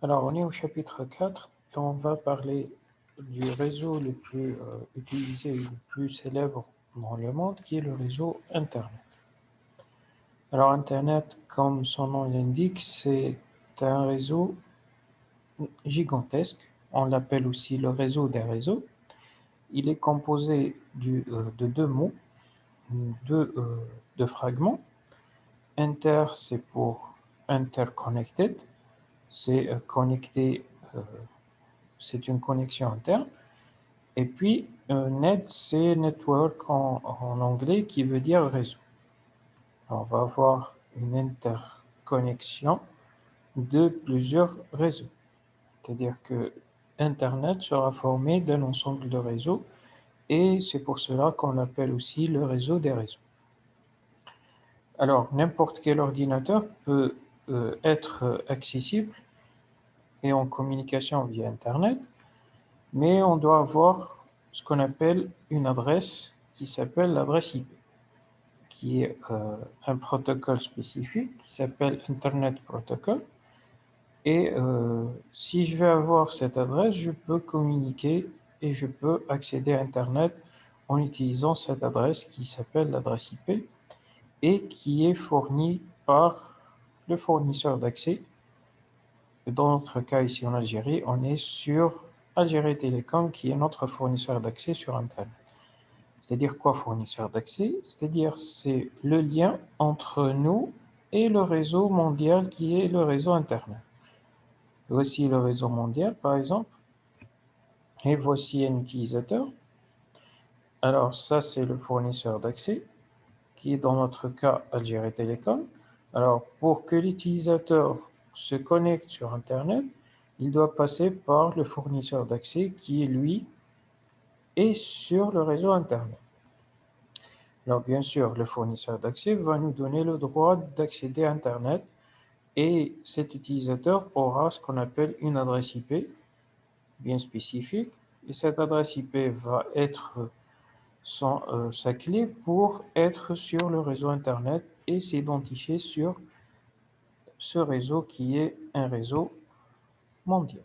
Alors, on est au chapitre 4 et on va parler du réseau le plus utilisé et le plus célèbre dans le monde, qui est le réseau Internet. Alors, Internet, comme son nom l'indique, c'est un réseau gigantesque. On l'appelle aussi le réseau des réseaux. Il est composé de deux mots, de fragments. Inter, c'est pour interconnected, c'est connecté, euh, c'est une connexion interne. Et puis, net, c'est network en anglais qui veut dire réseau. On va avoir une interconnexion de plusieurs réseaux. C'est-à-dire que Internet sera formé d'un ensemble de réseaux et c'est pour cela qu'on l'appelle aussi le réseau des réseaux. Alors, n'importe quel ordinateur peut être accessible et en communication via Internet, mais on doit avoir ce qu'on appelle une adresse qui s'appelle l'adresse IP, qui est un protocole spécifique qui s'appelle Internet Protocol. Et si je veux avoir cette adresse, je peux communiquer et je peux accéder à Internet en utilisant cette adresse qui s'appelle l'adresse IP et qui est fournie par le fournisseur d'accès. Dans notre cas ici en Algérie, on est sur Algérie Télécom qui est notre fournisseur d'accès sur Internet. C'est-à-dire quoi fournisseur d'accès? C'est-à-dire c'est le lien entre nous et le réseau mondial qui est le réseau Internet. Voici le réseau mondial par exemple, et voici un utilisateur. Alors ça c'est le fournisseur d'accès qui est dans notre cas Algérie Télécom. Alors pour que l'utilisateur se connecte sur Internet, il doit passer par le fournisseur d'accès qui lui est sur le réseau Internet. Alors bien sûr, le fournisseur d'accès va nous donner le droit d'accéder à Internet et cet utilisateur aura ce qu'on appelle une adresse IP bien spécifique et cette adresse IP va être sa clé pour être sur le réseau Internet et s'identifier sur ce réseau qui est un réseau mondial.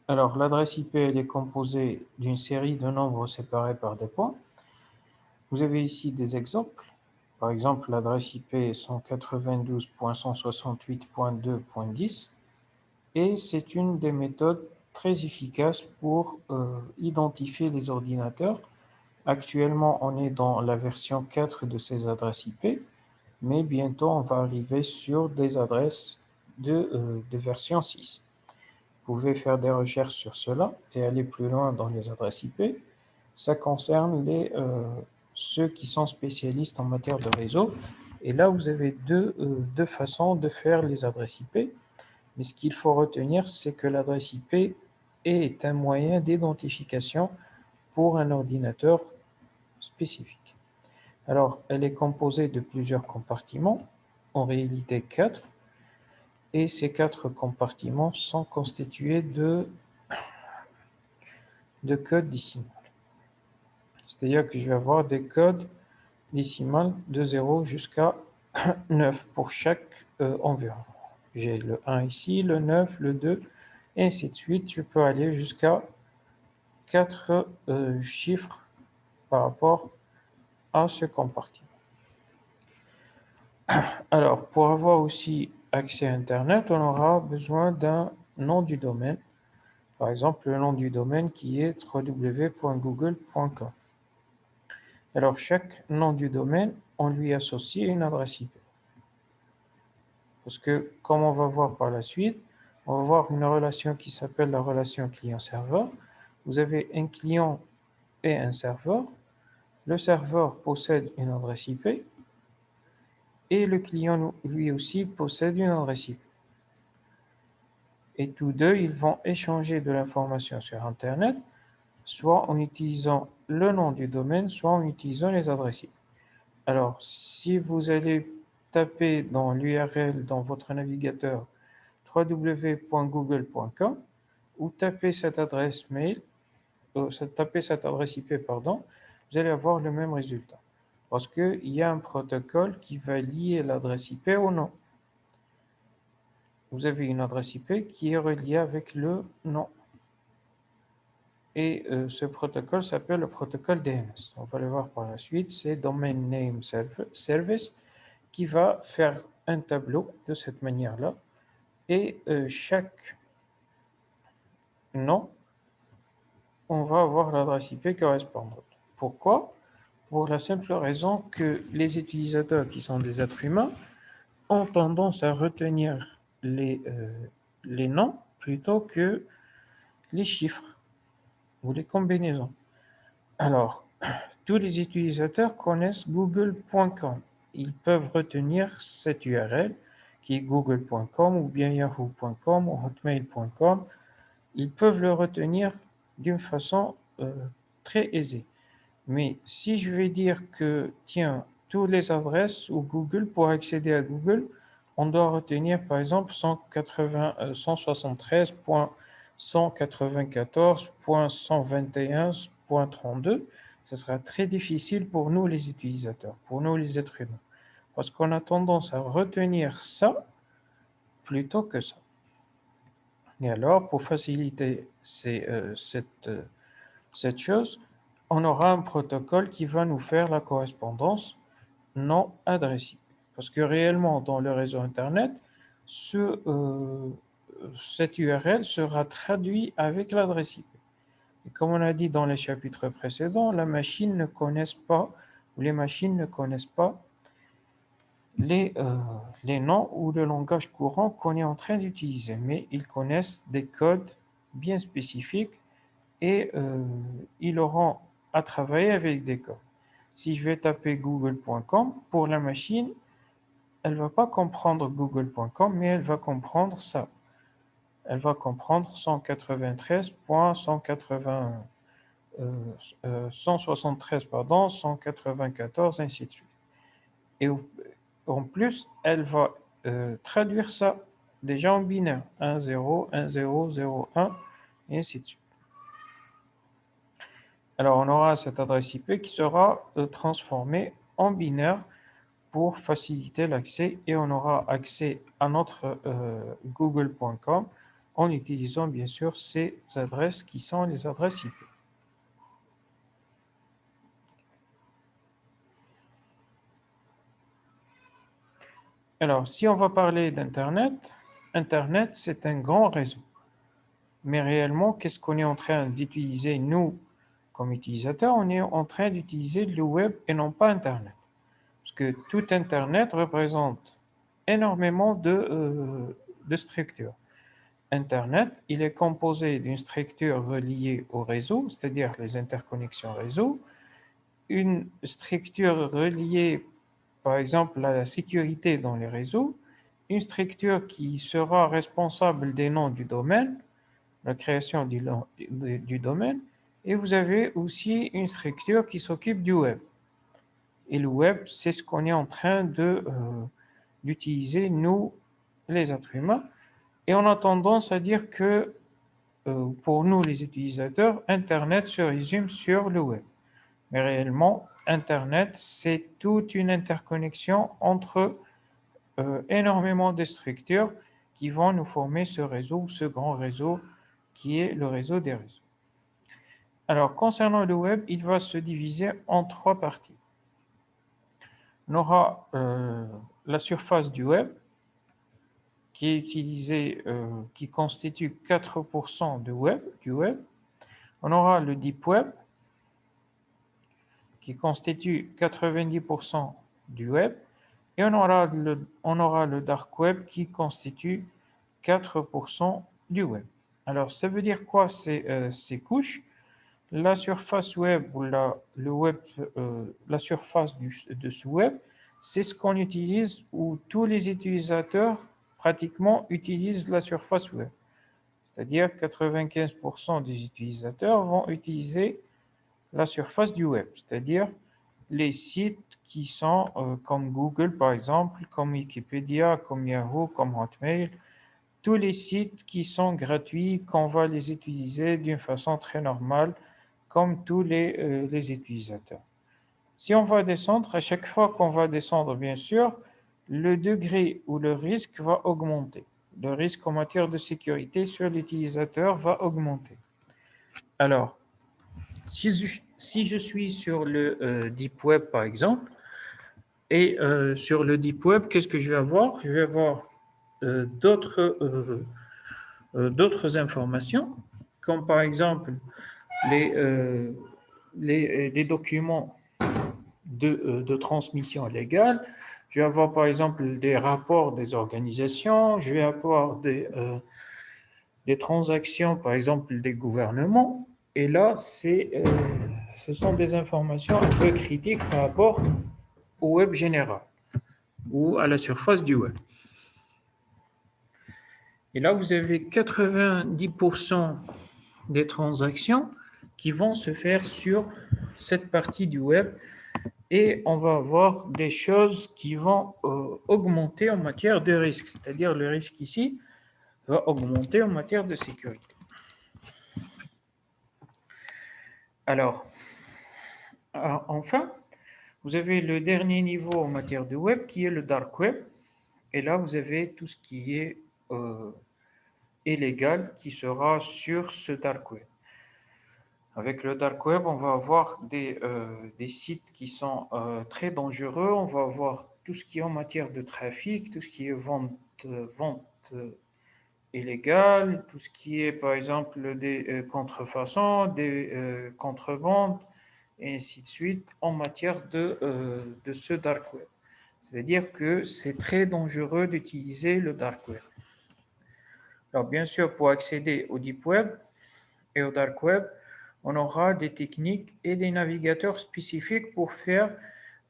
Alors l'adresse IP elle est composée d'une série de nombres séparés par des points. Vous avez ici des exemples. Par exemple, l'adresse IP 192.168.2.10 et c'est une des méthodes très efficaces pour identifier les ordinateurs. Actuellement, on est dans la version 4 de ces adresses IP, mais bientôt on va arriver sur des adresses de version 6. Vous pouvez faire des recherches sur cela et aller plus loin dans les adresses IP. Ça concerne ceux qui sont spécialistes en matière de réseau. Et là, vous avez deux façons de faire les adresses IP. Mais ce qu'il faut retenir, c'est que l'adresse IP est un moyen d'identification pour un ordinateur spécifique. Alors, elle est composée de plusieurs compartiments, en réalité 4, et ces 4 compartiments sont constitués de codes décimaux. C'est-à-dire que je vais avoir des codes décimales de 0 jusqu'à 9 pour chaque environnement. J'ai le 1 ici, le 9, le 2, et ainsi de suite. Je peux aller jusqu'à 4 chiffres par rapport à ce compartiment. Alors, pour avoir aussi accès à Internet, on aura besoin d'un nom du domaine. Par exemple, le nom du domaine qui est www.google.com. Alors, chaque nom du domaine, on lui associe une adresse IP. Parce que, comme on va voir par la suite, on va voir une relation qui s'appelle la relation client-serveur. Vous avez un client et un serveur. Le serveur possède une adresse IP et le client, lui aussi, possède une adresse IP. Et tous deux, ils vont échanger de l'information sur Internet, soit en utilisant le nom du domaine, soit en utilisant les adresses IP. Alors, si vous allez taper dans l'URL dans votre navigateur www.google.com ou taper cette adresse mail, taper cette adresse IP, pardon, vous allez avoir le même résultat. Parce qu'il y a un protocole qui va lier l'adresse IP au nom. vous avez une adresse IP qui est reliée avec le nom. Et ce protocole s'appelle le protocole DNS. On va le voir par la suite. C'est Domain Name Service qui va faire un tableau de cette manière-là. Et chaque nom, on va avoir l'adresse IP correspondante. Pourquoi? Pour la simple raison que les utilisateurs qui sont des êtres humains ont tendance à retenir les noms plutôt que les chiffres ou les combinaisons. Alors, tous les utilisateurs connaissent google.com. Ils peuvent retenir cette URL qui est google.com ou bien yahoo.com ou hotmail.com. Ils peuvent le retenir d'une façon très aisée. Mais si je vais dire que, tiens, toutes les adresses ou Google, pour accéder à Google, on doit retenir par exemple 173.194.121.32, ce sera très difficile pour nous les utilisateurs, pour nous les êtres humains, parce qu'on a tendance à retenir ça plutôt que ça. Et alors, pour faciliter cette chose, on aura un protocole qui va nous faire la correspondance non adressible. Parce que réellement, dans le réseau Internet, cette URL sera traduite avec l'adresse IP. Et comme on a dit dans les chapitres précédents, les machines ne connaissent pas les noms ou le langage courant qu'on est en train d'utiliser, mais ils connaissent des codes bien spécifiques et ils auront à travailler avec des codes. Si je vais taper google.com, pour la machine, elle ne va pas comprendre google.com, mais elle va comprendre ça. Elle va comprendre 173, ainsi de suite. Et en plus, elle va traduire ça déjà en binaire, 1, 0, 1, 0, 0, 1, et ainsi de suite. Alors, on aura cette adresse IP qui sera transformée en binaire pour faciliter l'accès et on aura accès à notre google.com en utilisant bien sûr ces adresses qui sont les adresses IP. Alors, si on va parler d'Internet, Internet, c'est un grand réseau. Mais réellement, qu'est-ce qu'on est en train d'utiliser, nous, comme utilisateurs? On est en train d'utiliser le web et non pas Internet. Parce que tout Internet représente énormément de structures. Internet, il est composé d'une structure reliée au réseau, c'est-à-dire les interconnexions réseau, une structure reliée, par exemple, à la sécurité dans les réseaux, une structure qui sera responsable des noms du domaine, la création du domaine, et vous avez aussi une structure qui s'occupe du web. Et le web, c'est ce qu'on est en train d'utiliser, nous, les êtres humains, et on a tendance à dire que pour nous, les utilisateurs, Internet se résume sur le web. Mais réellement, Internet, c'est toute une interconnexion entre énormément de structures qui vont nous former ce réseau, ce grand réseau qui est le réseau des réseaux. Alors, concernant le web, il va se diviser en trois parties. On aura la surface du web, qui est utilisée, qui constitue 4% du web. On aura le deep web, qui constitue 90% du web, et on aura le dark web qui constitue 4% du web. Alors, ça veut dire quoi ces couches? La surface web ou la surface de ce web, c'est ce qu'on utilise où tous les utilisateurs pratiquement utilisent la surface web. C'est-à-dire 95% des utilisateurs vont utiliser la surface du web, c'est-à-dire les sites qui sont comme Google par exemple, comme Wikipédia, comme Yahoo, comme Hotmail, tous les sites qui sont gratuits, qu'on va les utiliser d'une façon très normale, comme tous les utilisateurs. Si on va descendre, à chaque fois qu'on va descendre, bien sûr, le degré ou le risque va augmenter. le risque en matière de sécurité sur l'utilisateur va augmenter. Alors, si je suis sur le Deep Web, par exemple, et sur le Deep Web, qu'est-ce que je vais avoir? Je vais avoir d'autres informations, comme par exemple les, euh, les documents de transmission légale. Je vais avoir par exemple des rapports des organisations, je vais avoir des transactions, par exemple des gouvernements. Et là, ce sont des informations un peu critiques par rapport au web général ou à la surface du web. Et là, vous avez 90% des transactions qui vont se faire sur cette partie du web et on va avoir des choses qui vont augmenter en matière de risque, c'est-à-dire le risque ici va augmenter en matière de sécurité. Alors, enfin, vous avez le dernier niveau en matière de web qui est le dark web. Et là, vous avez tout ce qui est illégal qui sera sur ce dark web. Avec le dark web, on va avoir des sites qui sont très dangereux. On va avoir tout ce qui est en matière de trafic, tout ce qui est vente illégale, tout ce qui est, par exemple, des contrefaçons, des contrebandes, et ainsi de suite, en matière de ce dark web. C'est-à-dire que c'est très dangereux d'utiliser le dark web. Alors, bien sûr, pour accéder au deep web et au dark web, on aura des techniques et des navigateurs spécifiques pour faire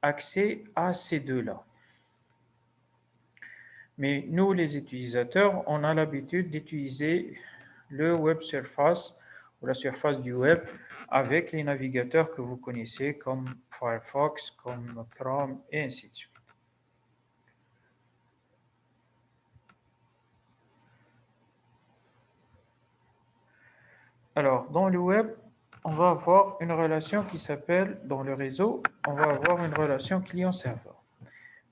accès à ces deux-là. Mais nous, les utilisateurs, on a l'habitude d'utiliser le web surface ou la surface du web avec les navigateurs que vous connaissez comme Firefox, comme Chrome et ainsi de suite. Alors, dans le web, on va avoir une relation qui s'appelle, dans le réseau, on va avoir une relation client-serveur.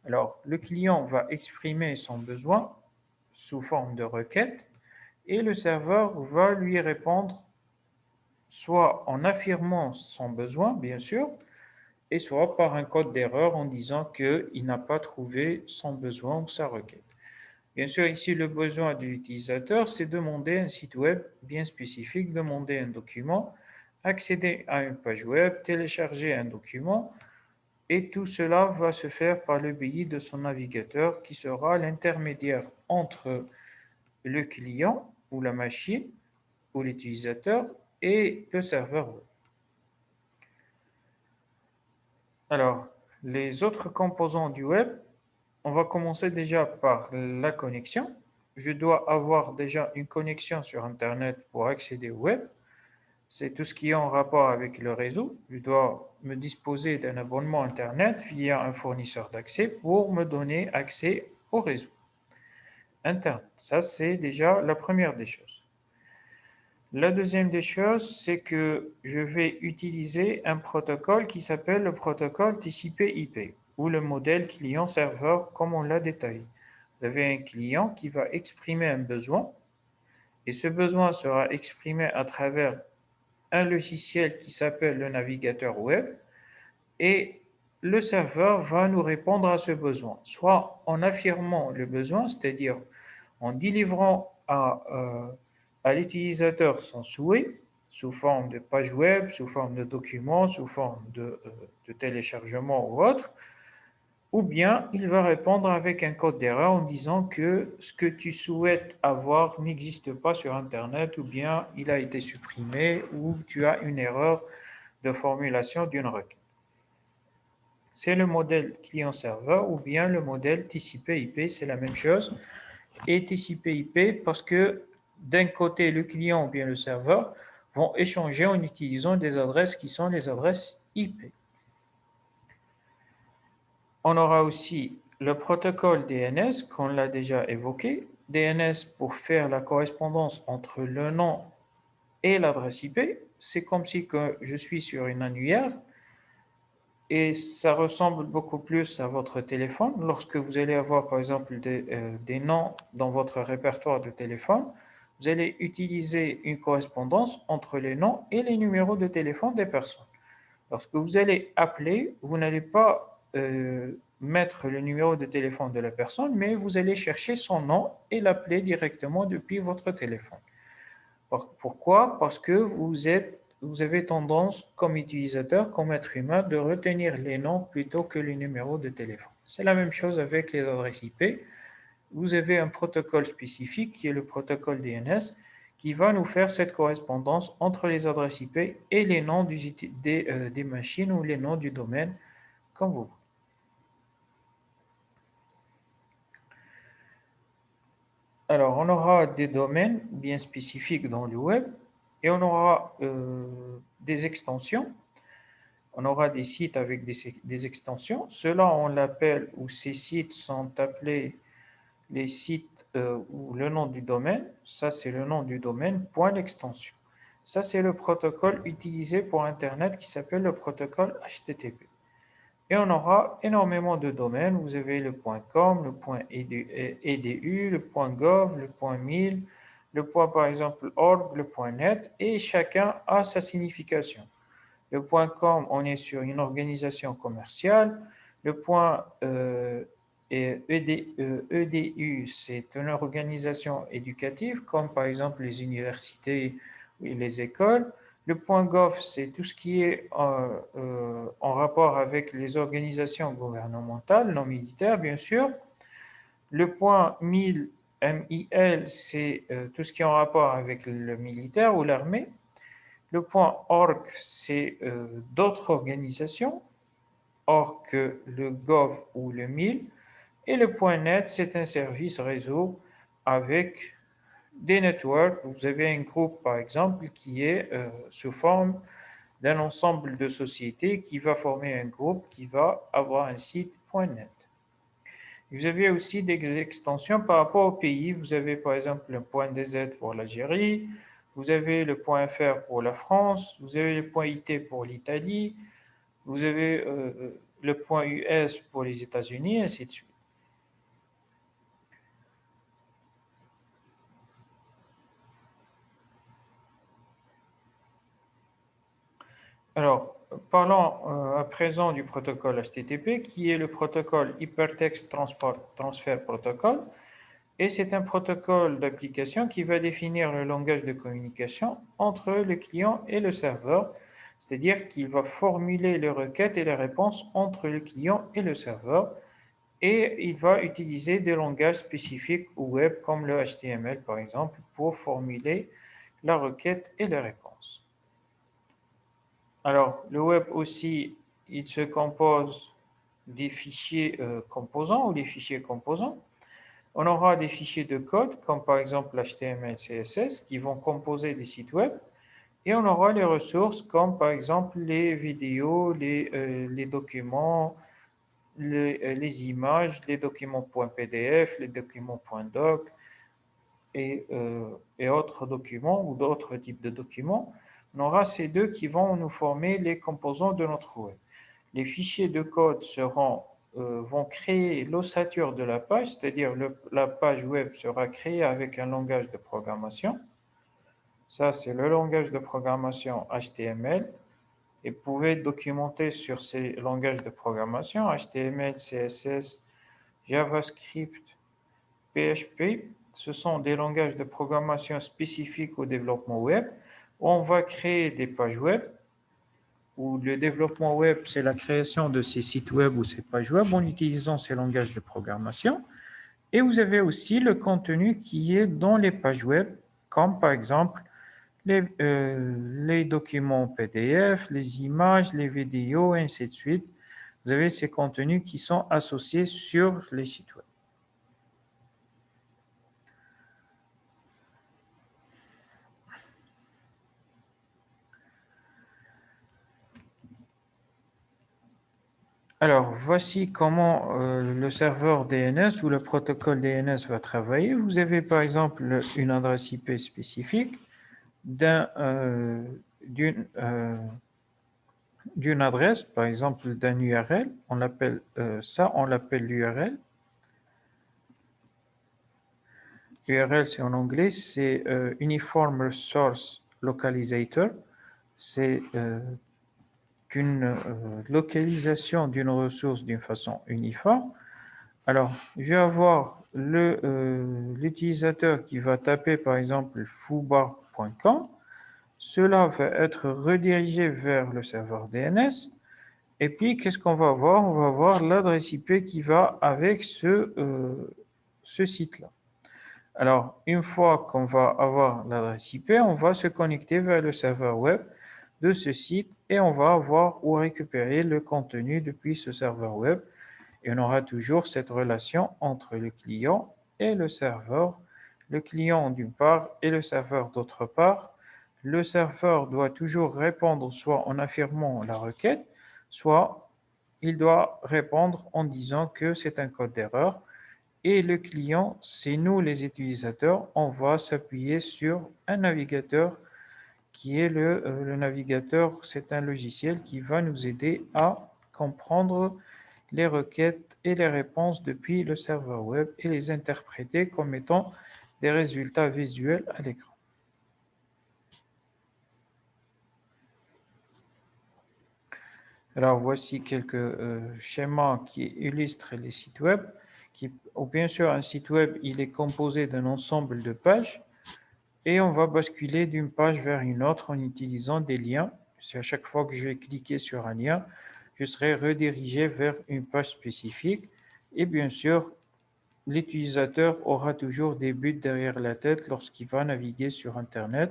Alors, le client va exprimer son besoin sous forme de requête et le serveur va lui répondre soit en affirmant son besoin, bien sûr, et soit par un code d'erreur en disant qu'il n'a pas trouvé son besoin ou sa requête. Bien sûr, ici, le besoin de l'utilisateur, c'est demander un site web bien spécifique, demander un document, accéder à une page web, télécharger un document, et tout cela va se faire par le biais de son navigateur qui sera l'intermédiaire entre le client ou la machine ou l'utilisateur et le serveur web. Alors, les autres composants du web, on va commencer déjà par la connexion. Je dois avoir déjà une connexion sur Internet pour accéder au web. C'est tout ce qui est en rapport avec le réseau. Je dois me disposer d'un abonnement Internet via un fournisseur d'accès pour me donner accès au réseau Internet. Ça, c'est déjà la première des choses. La deuxième des choses, c'est que je vais utiliser un protocole qui s'appelle le protocole TCP/IP ou le modèle client-serveur comme on l'a détaillé. Vous avez un client qui va exprimer un besoin et ce besoin sera exprimé à travers un logiciel qui s'appelle le navigateur web et le serveur va nous répondre à ce besoin, soit en affirmant le besoin, c'est-à-dire en délivrant à l'utilisateur son souhait sous forme de page web, sous forme de document, sous forme de téléchargement ou autre, ou bien il va répondre avec un code d'erreur en disant que ce que tu souhaites avoir n'existe pas sur Internet, ou bien il a été supprimé, ou tu as une erreur de formulation d'une requête. C'est le modèle client-serveur ou bien le modèle TCP/IP, c'est la même chose. Et TCP/IP parce que d'un côté, le client ou bien le serveur vont échanger en utilisant des adresses qui sont les adresses IP. On aura aussi le protocole DNS qu'on l'a déjà évoqué. DNS pour faire la correspondance entre le nom et l'adresse IP. C'est comme si que je suis sur une annuaire et ça ressemble beaucoup plus à votre téléphone. Lorsque vous allez avoir, par exemple, des noms dans votre répertoire de téléphone, vous allez utiliser une correspondance entre les noms et les numéros de téléphone des personnes. Lorsque vous allez appeler, vous n'allez pas mettre le numéro de téléphone de la personne, mais vous allez chercher son nom et l'appeler directement depuis votre téléphone. Pourquoi? Parce que vous avez tendance, comme utilisateur, comme être humain, de retenir les noms plutôt que les numéros de téléphone. C'est la même chose avec les adresses IP. Vous avez un protocole spécifique qui est le protocole DNS qui va nous faire cette correspondance entre les adresses IP et les noms des machines ou les noms du domaine, comme vous. Alors, on aura des domaines bien spécifiques dans le web et on aura des extensions. On aura des sites avec des extensions. Cela, on l'appelle, ou ces sites sont appelés les sites ou le nom du domaine. Ça, c'est le nom du domaine, point d'extension. Ça, c'est le protocole utilisé pour Internet qui s'appelle le protocole HTTP. Et on aura énormément de domaines. Vous avez le .com, le .edu, le .gov, le .mil, le par exemple .org, le .net, et chacun a sa signification. Le .com, on est sur une organisation commerciale. Le EDU, c'est une organisation éducative, comme par exemple les universités et les écoles. Le .gov, c'est tout ce qui est en rapport avec les organisations gouvernementales, non militaires, bien sûr. Le .mil, MIL, c'est tout ce qui est en rapport avec le militaire ou l'armée. Le .org, c'est d'autres organisations, hors que le gov ou le mil. Et le .net, c'est un service réseau avec des networks. Vous avez un groupe, par exemple, qui est sous forme d'un ensemble de sociétés qui va former un groupe qui va avoir un site .net. Vous avez aussi des extensions par rapport au pays. Vous avez par exemple le .dz pour l'Algérie, vous avez le .fr pour la France, vous avez le .it pour l'Italie, vous avez le .us pour les États-Unis, et ainsi de suite. Alors, parlons à présent du protocole HTTP, qui est le protocole Hypertext Transfer Protocol. Et c'est un protocole d'application qui va définir le langage de communication entre le client et le serveur, c'est-à-dire qu'il va formuler les requêtes et les réponses entre le client et le serveur, et il va utiliser des langages spécifiques au web comme le HTML par exemple pour formuler la requête et les réponses. Alors, le web aussi, il se compose des fichiers composants ou des fichiers composants. On aura des fichiers de code, comme par exemple l'HTML, CSS, qui vont composer des sites web. Et on aura les ressources, comme par exemple les vidéos, les documents, les images, les documents .pdf, les documents .doc et autres documents ou d'autres types de documents. On aura ces deux qui vont nous former les composants de notre web. Les fichiers de code vont créer l'ossature de la page, c'est-à-dire la page web sera créée avec un langage de programmation. Ça, c'est le langage de programmation HTML. Et vous pouvez documenter sur ces langages de programmation, HTML, CSS, JavaScript, PHP. Ce sont des langages de programmation spécifiques au développement web. On va créer des pages web où le développement web, c'est la création de ces sites web ou ces pages web en utilisant ces langages de programmation. Et vous avez aussi le contenu qui est dans les pages web, comme par exemple les documents PDF, les images, les vidéos, et ainsi de suite. Vous avez ces contenus qui sont associés sur les sites web. Alors, voici comment le serveur DNS ou le protocole DNS va travailler. Vous avez par exemple une adresse IP spécifique d'une d'une adresse, par exemple d'un URL, on l'appelle on l'appelle l'URL. URL, c'est en anglais, c'est Uniform Resource Localizator. C'est une localisation d'une ressource d'une façon uniforme. Alors, je vais avoir l'utilisateur qui va taper par exemple foobar.com. Cela va être redirigé vers le serveur DNS. Et puis, qu'est-ce qu'on va avoir? On va avoir l'adresse IP qui va avec ce site-là. Alors, une fois qu'on va avoir l'adresse IP, on va se connecter vers le serveur web de ce site et on va avoir où récupérer le contenu depuis ce serveur web. Et on aura toujours cette relation entre le client et le serveur. Le client d'une part et le serveur d'autre part. Le serveur doit toujours répondre soit en affirmant la requête, soit il doit répondre en disant que c'est un code d'erreur. Et le client, c'est nous les utilisateurs, on va s'appuyer sur un navigateur qui est le navigateur, c'est un logiciel qui va nous aider à comprendre les requêtes et les réponses depuis le serveur web et les interpréter comme étant des résultats visuels à l'écran. Alors voici quelques schémas qui illustrent les sites web. Ou bien sûr, un site web, il est composé d'un ensemble de pages et on va basculer d'une page vers une autre en utilisant des liens. C'est à chaque fois que je vais cliquer sur un lien, je serai redirigé vers une page spécifique. Et bien sûr, l'utilisateur aura toujours des buts derrière la tête lorsqu'il va naviguer sur Internet.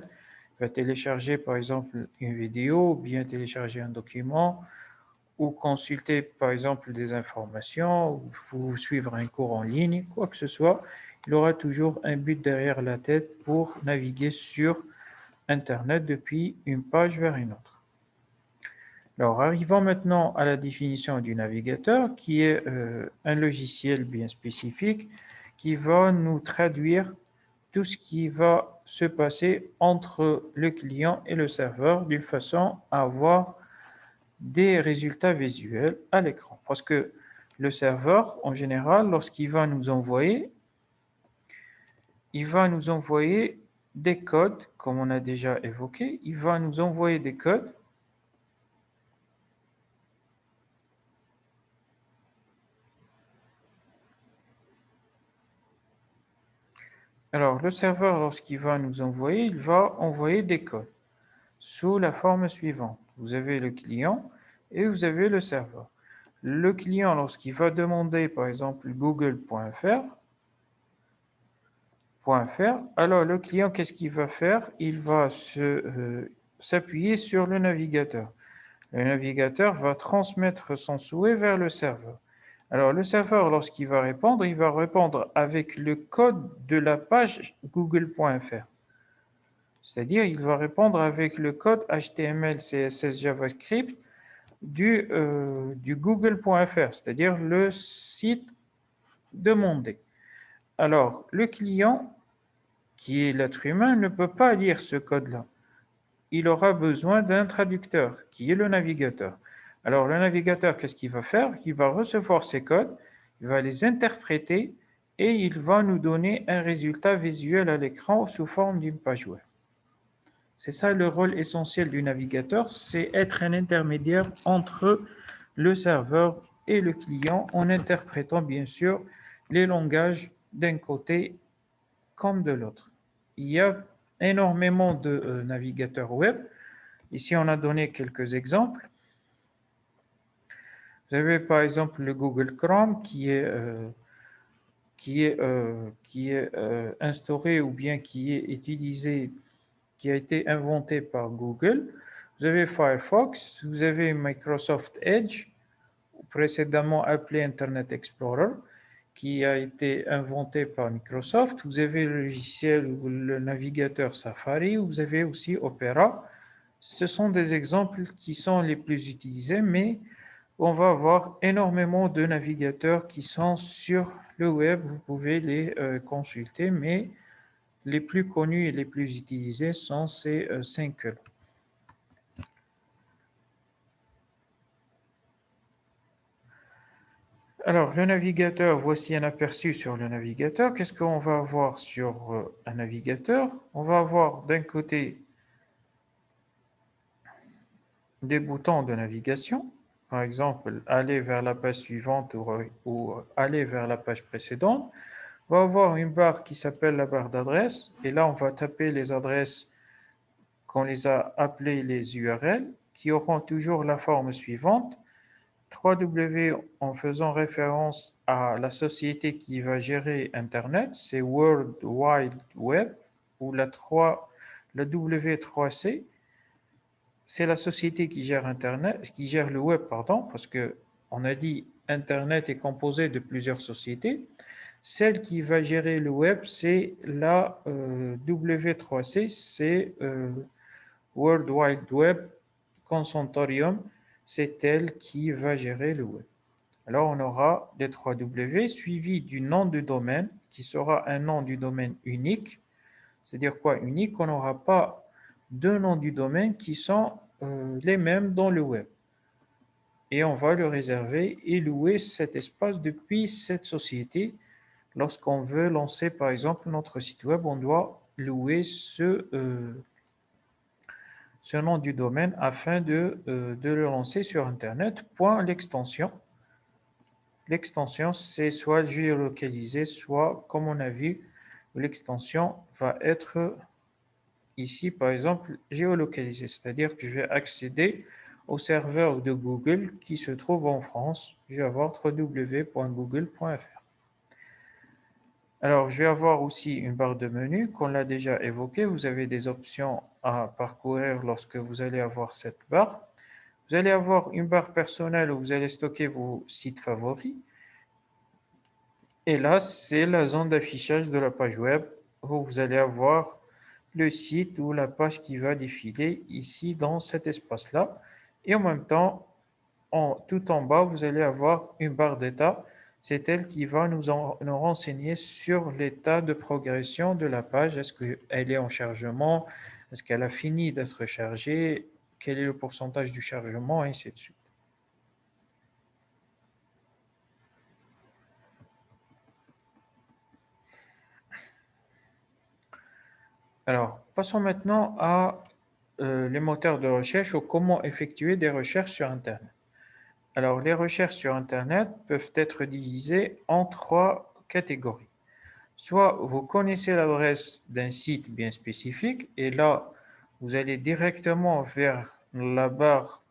Il va télécharger par exemple une vidéo, ou bien télécharger un document, ou consulter par exemple des informations, ou suivre un cours en ligne, quoi que ce soit. Il aura toujours un but derrière la tête pour naviguer sur Internet depuis une page vers une autre. Alors, arrivons maintenant à la définition du navigateur, qui est un logiciel bien spécifique qui va nous traduire tout ce qui va se passer entre le client et le serveur d'une façon à avoir des résultats visuels à l'écran. Parce que le serveur, en général, lorsqu'il va nous envoyer, il va nous envoyer des codes, comme on a déjà évoqué, il va nous envoyer des codes. Alors, le serveur, lorsqu'il va nous envoyer, il va envoyer des codes sous la forme suivante. Vous avez le client et vous avez le serveur. Le client, lorsqu'il va demander, par exemple, google.fr, alors le client, qu'est-ce qu'il va faire? Il va s'appuyer sur le navigateur. Le navigateur va transmettre son souhait vers le serveur. Alors le serveur, lorsqu'il va répondre, il va répondre avec le code de la page google.fr. C'est-à-dire, il va répondre avec le code HTML, CSS, JavaScript du google.fr, c'est-à-dire le site demandé. Alors, le client, qui est l'être humain, ne peut pas lire ce code-là. Il aura besoin d'un traducteur, qui est le navigateur. Alors, le navigateur, qu'est-ce qu'il va faire? Il va recevoir ces codes, il va les interpréter et il va nous donner un résultat visuel à l'écran sous forme d'une page web. C'est ça le rôle essentiel du navigateur, c'est être un intermédiaire entre le serveur et le client en interprétant bien sûr les langages d'un côté comme de l'autre. Il y a énormément de navigateurs web. Ici, on a donné quelques exemples. Vous avez par exemple le Google Chrome qui est instauré ou bien qui est utilisé, qui a été inventé par Google. Vous avez Firefox, vous avez Microsoft Edge, précédemment appelé Internet Explorer, qui a été inventé par Microsoft. Vous avez le logiciel ou le navigateur Safari, vous avez aussi Opera. Ce sont des exemples qui sont les plus utilisés, mais on va avoir énormément de navigateurs qui sont sur le web. Vous pouvez les consulter, mais les plus connus et les plus utilisés sont ces 5-là. Alors, le navigateur, voici un aperçu sur le navigateur. Qu'est-ce qu'on va avoir sur un navigateur? On va avoir d'un côté des boutons de navigation, par exemple, aller vers la page suivante ou aller vers la page précédente. On va avoir une barre qui s'appelle la barre d'adresse, et là, on va taper les adresses qu'on les a appelées les URL, qui auront toujours la forme suivante. 3W en faisant référence à la société qui va gérer Internet, c'est World Wide Web, ou la W3C, c'est la société qui gère Internet, qui gère le web, pardon, parce que on a dit Internet est composé de plusieurs sociétés. Celle qui va gérer le web, c'est la W3C, c'est World Wide Web Consortium, c'est elle qui va gérer le web. Alors, on aura les 3 W suivi du nom du domaine qui sera un nom du domaine unique. C'est-à-dire quoi unique? On n'aura pas deux noms du domaine qui sont les mêmes dans le web. Et on va le réserver et louer cet espace depuis cette société. Lorsqu'on veut lancer, par exemple, notre site web, on doit louer ce nom du domaine afin de le lancer sur Internet. Point l'extension. L'extension, c'est soit géolocalisé, soit, comme on a vu, l'extension va être ici, par exemple, géolocalisée. C'est-à-dire que je vais accéder au serveur de Google qui se trouve en France. Je vais avoir www.google.fr. Alors, je vais avoir aussi une barre de menu, qu'on l'a déjà évoqué. Vous avez des options à parcourir lorsque vous allez avoir cette barre. Vous allez avoir une barre personnelle où vous allez stocker vos sites favoris. Et là, c'est la zone d'affichage de la page web où vous allez avoir le site ou la page qui va défiler ici dans cet espace-là. Et en même temps, tout en bas, vous allez avoir une barre d'état. C'est elle qui va nous renseigner sur l'état de progression de la page. Est-ce qu'elle est en chargement? Est-ce qu'elle a fini d'être chargée? Quel est le pourcentage du chargement? Et ainsi de suite. Alors, passons maintenant à les moteurs de recherche ou comment effectuer des recherches sur Internet. Alors, les recherches sur Internet peuvent être divisées en trois catégories. Soit vous connaissez l'adresse d'un site bien spécifique et là, vous allez directement vers la barre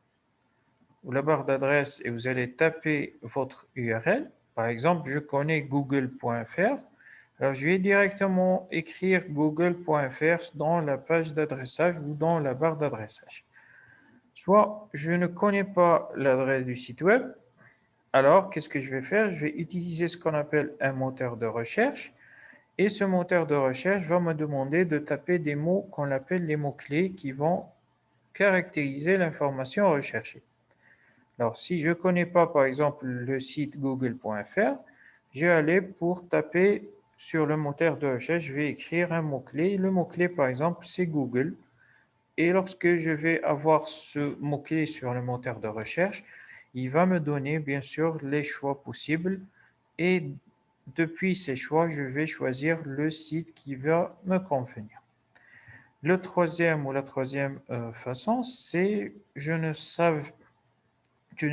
d'adresse et vous allez taper votre URL. Par exemple, je connais google.fr. Alors, je vais directement écrire google.fr dans la page d'adressage ou dans la barre d'adressage. Soit je ne connais pas l'adresse du site web, alors qu'est-ce que je vais faire? Je vais utiliser ce qu'on appelle un moteur de recherche et ce moteur de recherche va me demander de taper des mots qu'on appelle les mots-clés qui vont caractériser l'information recherchée. Alors, si je ne connais pas, par exemple, le site google.fr, je vais aller pour taper sur le moteur de recherche, je vais écrire un mot-clé. Le mot-clé, par exemple, c'est Google. Et lorsque je vais avoir ce mot-clé sur le moteur de recherche, il va me donner, bien sûr, les choix possibles. Et depuis ces choix, je vais choisir le site qui va me convenir. Le troisième ou la troisième façon, c'est je ne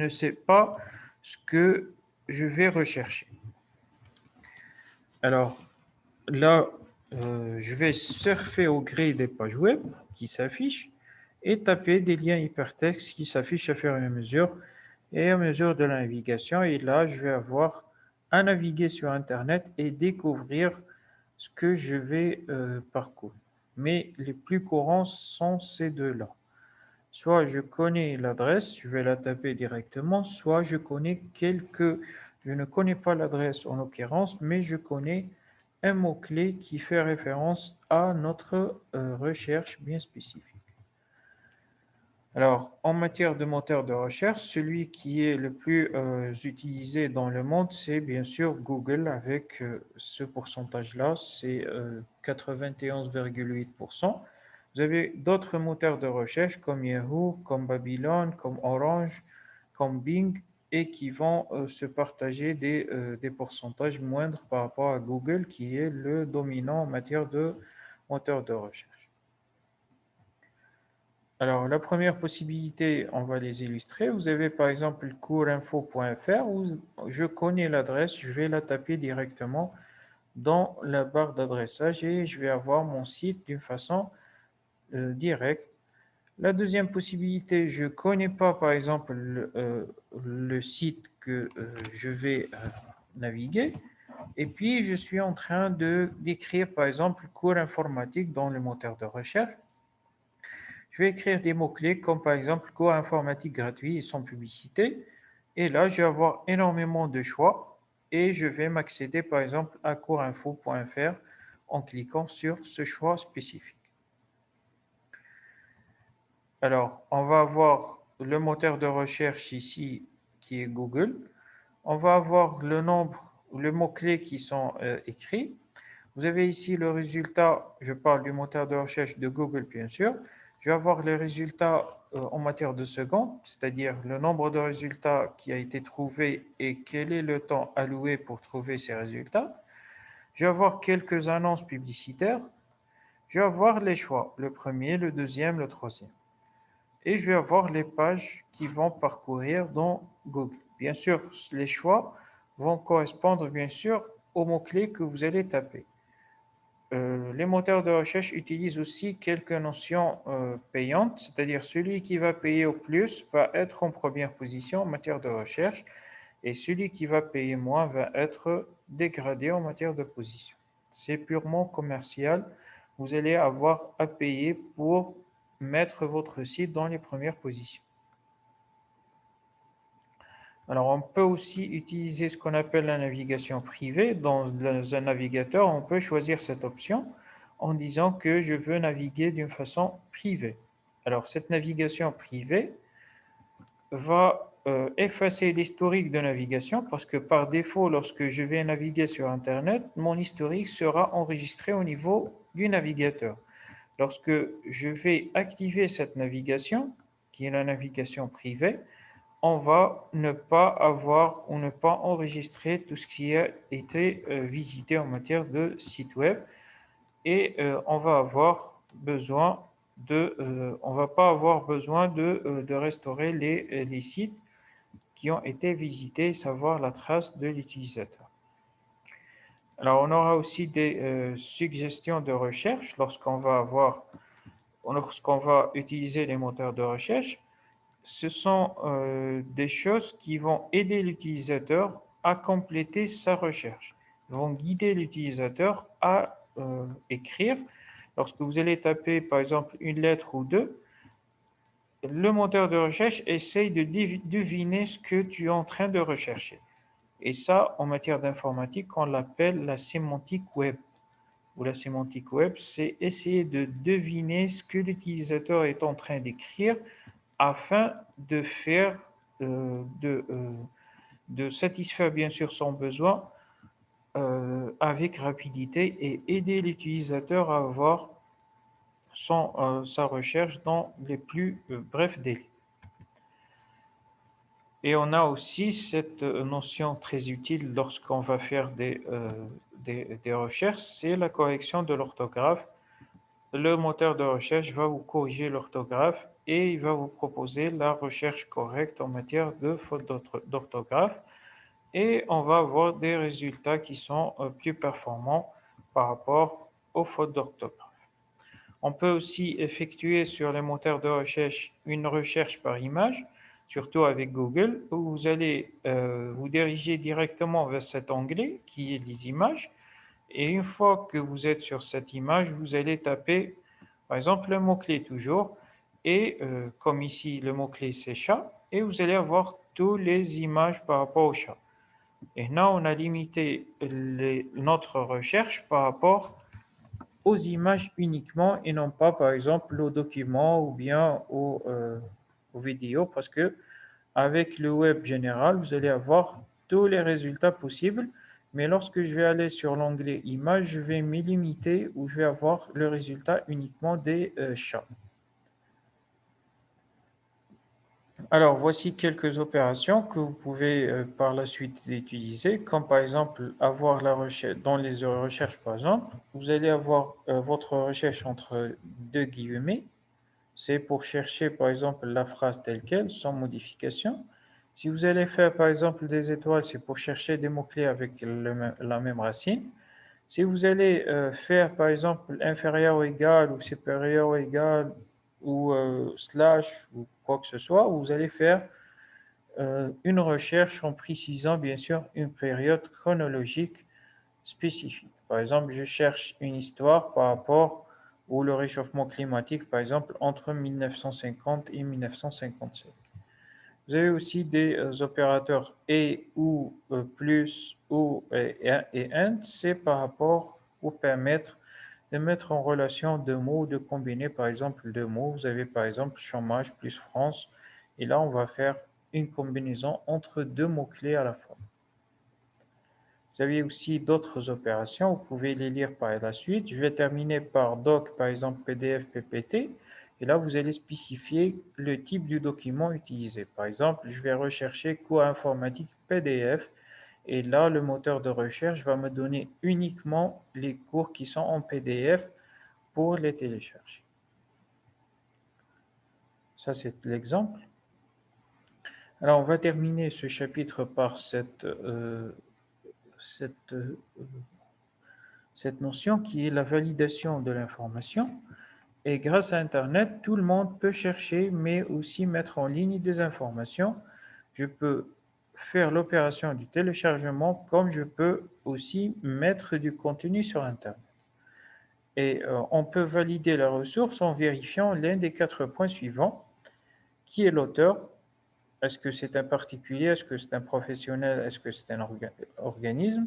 sais pas ce que je vais rechercher. Alors là, je vais surfer au gré des pages web qui s'affichent et taper des liens hypertextes qui s'affichent à fur et à mesure de la navigation. Et là, je vais avoir à naviguer sur Internet et découvrir ce que je vais parcourir. Mais les plus courants sont ces deux-là. Soit je connais l'adresse, je vais la taper directement, soit je ne connais pas l'adresse en l'occurrence, mais je connais un mot-clé qui fait référence à notre recherche bien spécifique. Alors, en matière de moteur de recherche, celui qui est le plus utilisé dans le monde, c'est bien sûr Google avec ce pourcentage-là, c'est 91,8%. Vous avez d'autres moteurs de recherche comme Yahoo, comme Babylon, comme Orange, comme Bing. et qui vont se partager des pourcentages moindres par rapport à Google, qui est le dominant en matière de moteur de recherche. Alors, la première possibilité, on va les illustrer. Vous avez par exemple courinfo.fr où je connais l'adresse, je vais la taper directement dans la barre d'adressage et je vais avoir mon site d'une façon directe. La deuxième possibilité, je ne connais pas par exemple le site que je vais naviguer et puis je suis en train d'écrire par exemple cours informatique dans le moteur de recherche. Je vais écrire des mots-clés comme par exemple cours informatique gratuit et sans publicité. Et là, je vais avoir énormément de choix et je vais m'accéder par exemple à courinfo.fr en cliquant sur ce choix spécifique. Alors, on va avoir le moteur de recherche ici qui est Google. On va avoir le nombre, les mots-clés qui sont écrits. Vous avez ici le résultat, je parle du moteur de recherche de Google bien sûr. Je vais avoir les résultats en matière de secondes, c'est-à-dire le nombre de résultats qui a été trouvé et quel est le temps alloué pour trouver ces résultats. Je vais avoir quelques annonces publicitaires. Je vais avoir les choix, le premier, le deuxième, le troisième. Et je vais avoir les pages qui vont parcourir dans Google. Bien sûr, les choix vont correspondre bien sûr aux mots-clés que vous allez taper. Les moteurs de recherche utilisent aussi quelques notions payantes, c'est-à-dire celui qui va payer au plus va être en première position en matière de recherche et celui qui va payer moins va être dégradé en matière de position. C'est purement commercial. Vous allez avoir à payer pour mettre votre site dans les premières positions. Alors, on peut aussi utiliser ce qu'on appelle la navigation privée. Dans un navigateur, on peut choisir cette option en disant que je veux naviguer d'une façon privée. Alors, cette navigation privée va effacer l'historique de navigation parce que par défaut, lorsque je vais naviguer sur Internet, mon historique sera enregistré au niveau du navigateur. Lorsque je vais activer cette navigation, qui est la navigation privée, on va ne pas avoir ou ne pas enregistrer tout ce qui a été visité en matière de site web et on va avoir besoin on va pas avoir besoin de restaurer les sites qui ont été visités, savoir la trace de l'utilisateur. Alors, on aura aussi des suggestions de recherche lorsqu'on va utiliser les moteurs de recherche. Ce sont des choses qui vont aider l'utilisateur à compléter sa recherche, vont guider l'utilisateur à écrire. Lorsque vous allez taper, par exemple, une lettre ou deux, le moteur de recherche essaye de deviner ce que tu es en train de rechercher. Et ça, en matière d'informatique, on l'appelle la sémantique web. Ou la sémantique web, c'est essayer de deviner ce que l'utilisateur est en train d'écrire afin de faire, de satisfaire bien sûr son besoin avec rapidité et aider l'utilisateur à avoir sa recherche dans les plus brefs délais. Et on a aussi cette notion très utile lorsqu'on va faire des recherches, c'est la correction de l'orthographe. Le moteur de recherche va vous corriger l'orthographe et il va vous proposer la recherche correcte en matière de faute d'orthographe et on va avoir des résultats qui sont plus performants par rapport aux fautes d'orthographe. On peut aussi effectuer sur les moteurs de recherche une recherche par image, surtout avec Google, où vous allez vous diriger directement vers cet onglet qui est les images. Et une fois que vous êtes sur cette image, vous allez taper, par exemple, le mot-clé toujours. Et comme ici, le mot-clé c'est chat. Et vous allez avoir toutes les images par rapport au chat. Et là, on a limité notre recherche par rapport aux images uniquement et non pas, par exemple, aux documents ou bien aux vidéos, parce que avec le web général, vous allez avoir tous les résultats possibles, mais lorsque je vais aller sur l'onglet images, je vais me limiter ou je vais avoir le résultat uniquement des chats. Alors, voici quelques opérations que vous pouvez par la suite utiliser, comme par exemple avoir la recherche, dans les recherches par exemple, vous allez avoir votre recherche entre deux guillemets, c'est pour chercher par exemple la phrase telle quelle, sans modification. Si vous allez faire par exemple des étoiles, c'est pour chercher des mots-clés avec la même racine. Si vous allez faire par exemple inférieur ou égal ou supérieur ou égal ou slash ou quoi que ce soit, vous allez faire une recherche en précisant bien sûr une période chronologique spécifique. Par exemple, je cherche une histoire par rapport au le réchauffement climatique, par exemple, entre 1950 et 1957. Vous avez aussi des opérateurs et ou plus ou et and, c'est par rapport ou permettre de mettre en relation deux mots, de combiner par exemple deux mots. Vous avez par exemple chômage plus France, et là on va faire une combinaison entre deux mots-clés à la fois. Vous avez aussi d'autres opérations, vous pouvez les lire par la suite. Je vais terminer par doc, par exemple PDF, PPT. Et là, vous allez spécifier le type du document utilisé. Par exemple, je vais rechercher cours informatique PDF. Et là, le moteur de recherche va me donner uniquement les cours qui sont en PDF pour les télécharger. Ça, c'est l'exemple. Alors, on va terminer ce chapitre par cette, cette notion qui est la validation de l'information. Et grâce à Internet, tout le monde peut chercher, mais aussi mettre en ligne des informations. Je peux faire l'opération du téléchargement comme je peux aussi mettre du contenu sur Internet. Et on peut valider la ressource en vérifiant l'un des quatre points suivants. Qui est l'auteur? Est-ce que c'est un particulier? Est-ce que c'est un professionnel? Est-ce que c'est un organisme?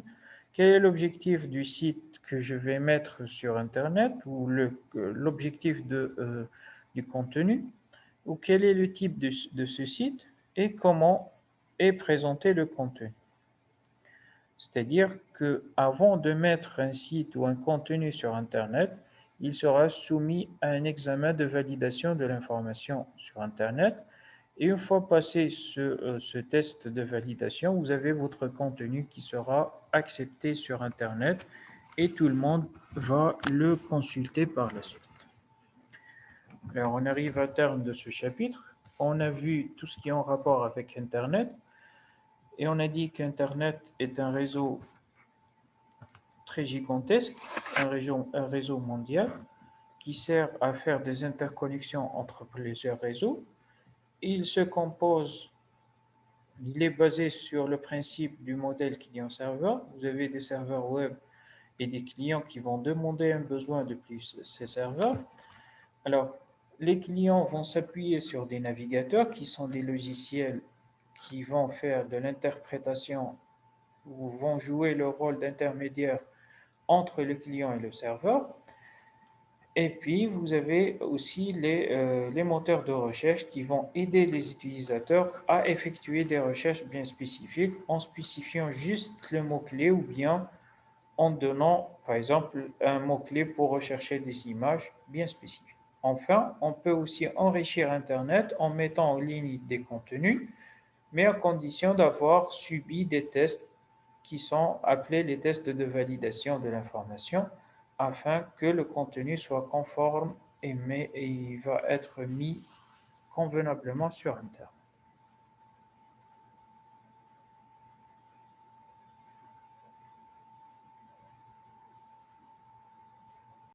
Quel est l'objectif du site que je vais mettre sur Internet ou l'objectif du contenu? Ou quel est le type de ce site et comment est présenté le contenu? C'est-à-dire que avant de mettre un site ou un contenu sur Internet, il sera soumis à un examen de validation de l'information sur Internet. Et une fois passé ce test de validation, vous avez votre contenu qui sera accepté sur Internet et tout le monde va le consulter par la suite. Alors, on arrive à terme de ce chapitre. On a vu tout ce qui est en rapport avec Internet et on a dit qu'Internet est un réseau très gigantesque, un réseau mondial qui sert à faire des interconnexions entre plusieurs réseaux. Il se compose, il est basé sur le principe du modèle client-serveur. Vous avez des serveurs web et des clients qui vont demander un besoin depuis ces serveurs. Alors, les clients vont s'appuyer sur des navigateurs qui sont des logiciels qui vont faire de l'interprétation ou vont jouer le rôle d'intermédiaire entre le client et le serveur. Et puis, vous avez aussi les moteurs de recherche qui vont aider les utilisateurs à effectuer des recherches bien spécifiques en spécifiant juste le mot-clé ou bien en donnant, par exemple, un mot-clé pour rechercher des images bien spécifiques. Enfin, on peut aussi enrichir Internet en mettant en ligne des contenus, mais à condition d'avoir subi des tests qui sont appelés les tests de validation de l'information afin que le contenu soit conforme et il va être mis convenablement sur Internet.